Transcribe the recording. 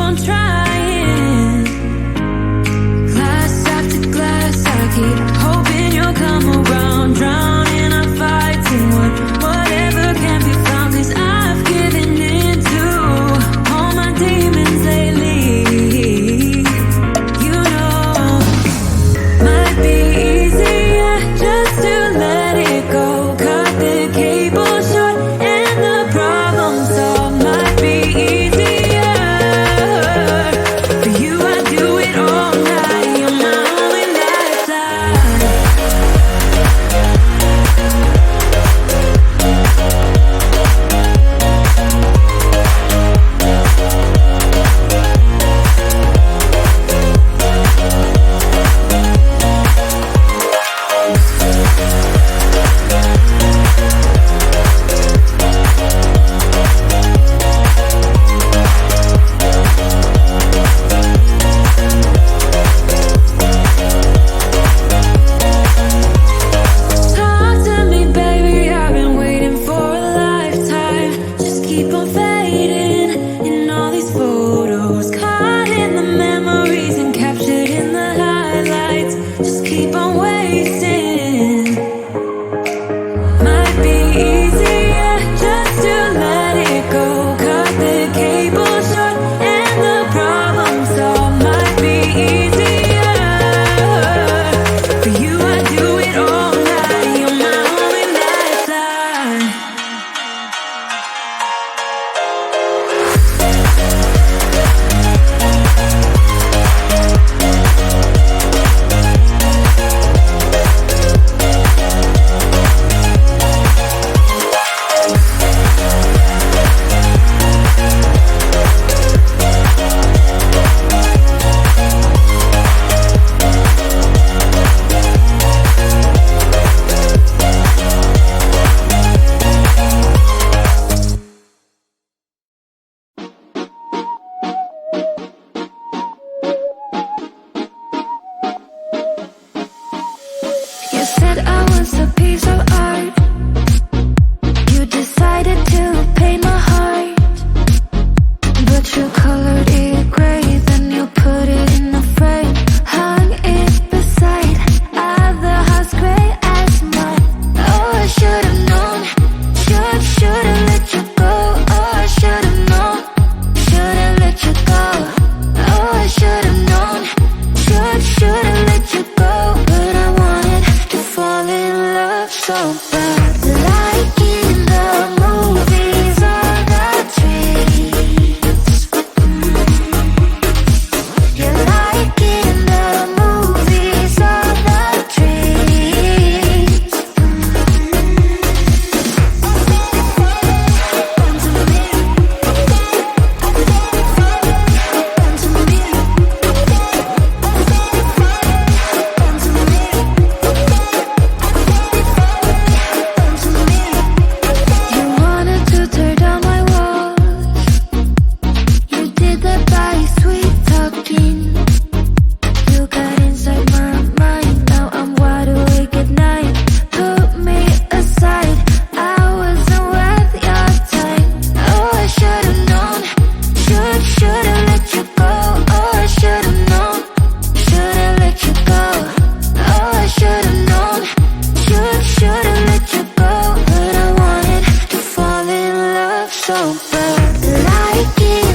on trying. Glass after glass, I keep hoping you'll come around. Drowning our fights in whatever can be found. 'Cause I've given in to all my demons lately. You know, might be easier just to let it go. Cut the cable short and the problem solved. Might be easier for you. I do it all night. You're my only lifeline. Talk to me, baby, I've been waiting for a lifetime. Just keep on fading in all these photos, caught in the memories and captured in the highlights. Just keep on wasting. Might be easier just to let it go. Cut the cable short and the problem solved. Might be easier for you. I do it all night. You're my only lifeline. You said I was a piece of art. You decided to paint my heart, but you colored it gray. Then you put it in a frame, hung it beside other house gray as mine. Oh, I should've known. Should've let you go. Oh, I should've known. Should've let you go. Oh, I should've known. Should've let you go. But I wanted to fall in love so bad. Like in the movies or the dreams. You like in the movies or the dreams. You wanted to tear down my walls. You did that by sweet talking. You got inside my mind. Now I'm wide awake at night. Put me aside. I wasn't worth your time. Oh, I should've known. Should've let you go. Oh, I should've known. Should've let you go. Oh, I should've known. Should've let you go. But I wanted to fall in love so bad. Like it